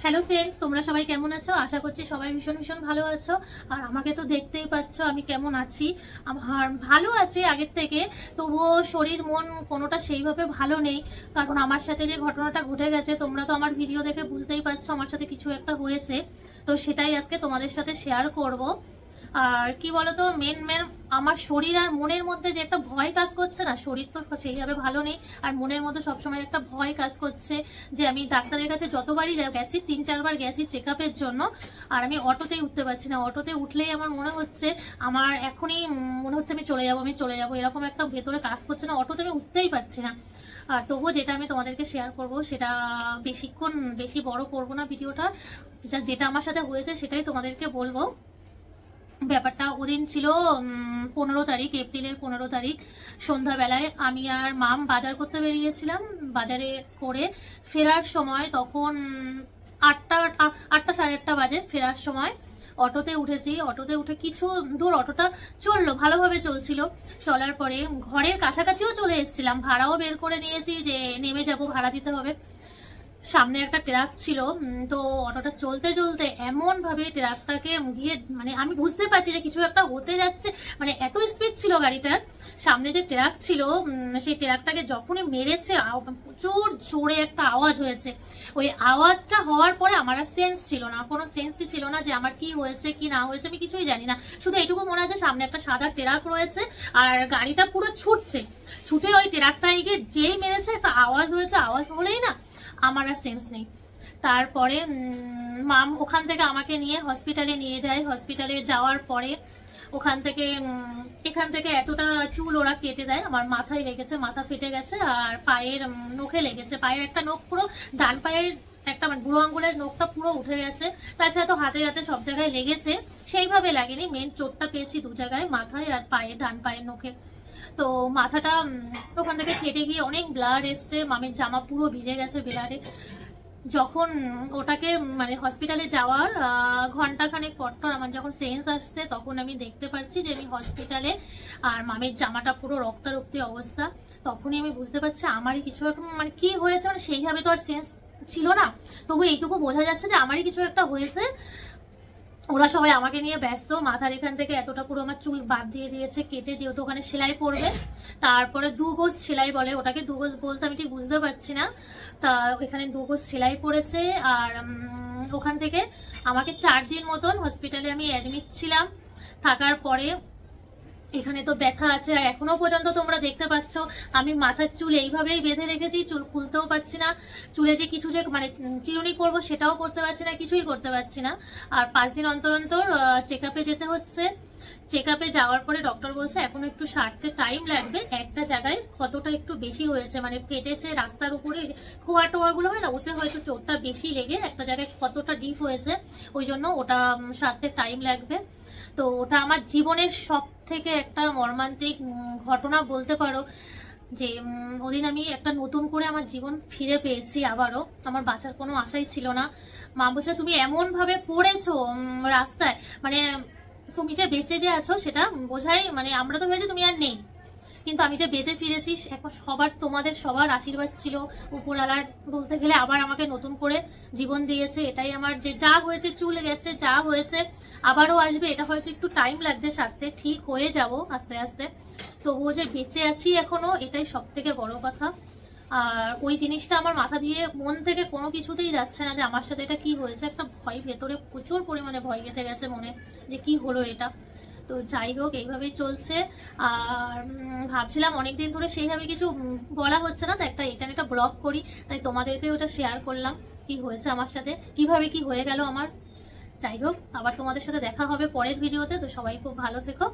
Hello friends, তোমরা সবাই কেমন আছো? আশা করছি সবাই ভীষণ ভীষণ ভালো আছো। আর আমাকে তো দেখতেই পাচ্ছ আমি কেমন আছি। আমার ভালো আছে আগের থেকে, তবুও শরীর মন কোনোটা সেইভাবে ভালো নেই। কারণ আমার সাথে যে ঘটনাটা ঘটে গেছে, তোমরা তো আমার ভিডিও দেখে বুঝতেই পারছো আমার সাথে কিছু একটা হয়েছে। তো সেটাই আজকে তোমাদের সাথে শেয়ার করব। আর কি বলতো, মেন আমার শরীর আর মনের মধ্যে যে একটা ভয় কাজ করছে না, শরীর তো সেইভাবে ভালো নেই আর মনের মধ্যে সবসময় একটা ভয় কাজ করছে যে আমি ডাক্তারের কাছে যতবারই গেছি, 3-4 বার গেছি চেক আপের জন্য, আর আমি অটোতেই উঠতে পারছি না। অটোতে উঠলেই আমার মনে হচ্ছে আমার এখনই মনে হচ্ছে আমি চলে যাবো এরকম একটা ভেতরে কাজ করছে না, অটোতে আমি উঠতেই পারছি না। আর তবুও যেটা আমি তোমাদেরকে শেয়ার করব সেটা বেশি বড় করব না ভিডিওটা, যেটা আমার সাথে হয়েছে সেটাই তোমাদেরকে বলবো। ব্যাপারটা ওদিন ছিল 15 তারিখ, এপ্রিলের 15 তারিখ সন্ধ্যাবেলায় আমি আর মাম বাজার করতে বেরিয়েছিলাম। বাজারে করে ফেরার সময় তখন 8টা 8:30 বাজে। ফেরার সময় অটোতে উঠেছি। অটোতে উঠে কিছু দূর অটোটা চললো, ভালোভাবে চলছিল। চলার পরে ঘরের কাছাকাছিও চলে এসেছিলাম, ভাড়াও বের করে নিয়েছি যে নেমে যাব, ভাড়া দিতে হবে। সামনে একটা ট্রাক ছিল, তো অটোটা চলতে চলতে এমন ভাবে ট্রাকটাকে গিয়ে, মানে আমি বুঝতে পারছি যে কিছু একটা হতে যাচ্ছে, মানে এত স্পিড ছিল গাড়িটার। সামনে যে ট্রাক ছিল সেই ট্রাকটাকে যখনই মেরেছে প্রচুর জোরে একটা আওয়াজ হয়েছে। ওই আওয়াজটা হওয়ার পরে আমার আর সেন্স ছিল না, কোনো সেন্সই ছিল না যে আমার কি হয়েছে কি না হয়েছে, আমি কিছুই জানি না। শুধু এটুকু মনে আছে সামনে একটা সাদা ট্রাক রয়েছে আর গাড়িটা পুরো ছুটে ওই ট্রাকটায় গিয়ে যেই মেরেছে একটা আওয়াজ হয়েছে, আওয়াজ হলেই না আমার আর সেন্স নেই। তারপরে মাম ওখান থেকে আমাকে নিয়ে হসপিটালে নিয়ে যায়। হসপিটালে যাওয়ার পরে এখান থেকে এতটা চুল ওরা কেটে দেয়। আমার মাথায় লেগেছে, মাথা ফেটে গেছে, আর পায়ের নখে লেগেছে। পায়ের একটা নখ পুরো, ডান পায়ের একটা মানে বুড়ো আঙ্গুলের নখটা পুরো উঠে গেছে। তাছাড়া তো হাতে হাতে সব জায়গায় লেগেছে, সেইভাবে লাগেনি। মেন চোটটা পেয়েছি 2 জায়গায়, মাথায় আর পায়ে, ডান পায়ের নখে। তো মাথাটা ওখান থেকে ফেটে গিয়ে অনেক ব্লাড এসছে, মামির জামা পুরো ভিজে গেছে ব্লাডে। যখন ওটাকে মানে হসপিটালে যাওয়ার ঘন্টাখানেক পর আমার যখন সেন্স আসছে, তখন আমি দেখতে পাচ্ছি যে আমি হসপিটালে, আর মামির জামাটা পুরো রক্তারক্তি অবস্থা। তখনই আমি বুঝতে পারছি আমারই কিছু একটা মানে কি হয়েছে, মানে সেইভাবে তো আর সেন্স ছিল না, তবু এইটুকু বোঝা যাচ্ছে যে আমারই কিছু একটা হয়েছে। ওরা সবাই আমাকে নিয়ে ব্যস্ত। মাথার এখান থেকে এতটা পুরো আমার চুল বাদ দিয়ে দিয়েছে কেটে, যেহেতু ওখানে সেলাই পড়বে। তারপরে 2 গজ সেলাই বলে ওটাকে, 2 গজ বলতে আমি ঠিক বুঝতে পারছি না। তা এখানে 2 গজ সেলাই পড়েছে। আর ওখান থেকে আমাকে 4 দিন মতন হসপিটালে আমি অ্যাডমিট ছিলাম। থাকার পরে এখানে তো ব্যথা আছে, আর এখনো পর্যন্ত তোমরা দেখতে পাচ্ছ আমি মাথার চুল এইভাবেই বেঁধে রেখেছি, চুল খুলতেও পারছি না। চুলে যে কিছু যে মানে চিরুনি করবো সেটাও করতে পারছি না, কিছুই করতে পারছি না। আর 5 দিন অন্তর অন্তর চেক আপে যেতে হচ্ছে। চেক আপে যাওয়ার পরে ডক্টর বলছে এখনো একটু সারতে টাইম লাগবে। একটা জায়গায় ক্ষতটা একটু বেশি হয়েছে, মানে কেটেছে রাস্তার উপরে খোয়া টোয়াগুলো হয় না, ওতে হয়তো চোটটা বেশি লেগে একটা জায়গায় ক্ষতটা ডিপ হয়েছে, ওই জন্য ওটা সারতে টাইম লাগবে। তো ওটা আমার জীবনের সব থেকে একটা মর্মান্তিক ঘটনা বলতে পারো, যে ওদিন আমি একটা নতুন করে আমার জীবন ফিরে পেয়েছি আবারও। আমার বাঁচার কোনো আশাই ছিল না। মা বলছে তুমি এমন ভাবে পড়েছো রাস্তায়, মানে তুমি যে বেঁচে যে আছো সেটা বোঝাই, মানে আমরা তো ভেবেছি তুমি আর নেই, কিন্তু আমি যে বেঁচে ফিরেছি এখন তোমাদের সবার আশীর্বাদ ছিল। উপরওয়ালার বলতে গেলে আবার আমাকে নতুন করে জীবন দিয়েছে। এটাই আমার, যে যা হয়েছে চুল গেছে, যা হয়েছে আবারও আসবে। এটা হয়তো একটু টাইম লাগছে সারতে, ঠিক হয়ে যাব আস্তে আস্তে। তবুও যে বেঁচে আছি এখনো, এটাই সব থেকে বড় কথা। আর ওই জিনিসটা আমার মাথা দিয়ে মন থেকে কোনো কিছুতেই যাচ্ছে না যে আমার সাথে এটা কি হয়েছে। একটা ভয় ভেতরে, প্রচুর পরিমাণে ভয় গেঁথে গেছে মনে, যে কি হলো এটা। তো যাই হোক, এইভাবেই চলছে। আর ভাবছিলাম অনেকদিন ধরে সেইভাবে কিছু বলা হচ্ছে না, তো এটা ব্লগ করি, তাই তোমাদেরকে ওটা শেয়ার করলাম কি হয়েছে আমার সাথে, কিভাবে কি হয়ে গেল আমার। যাই হোক, আবার তোমাদের সাথে দেখা হবে পরের ভিডিওতে। তো সবাই খুব ভালো থেকো।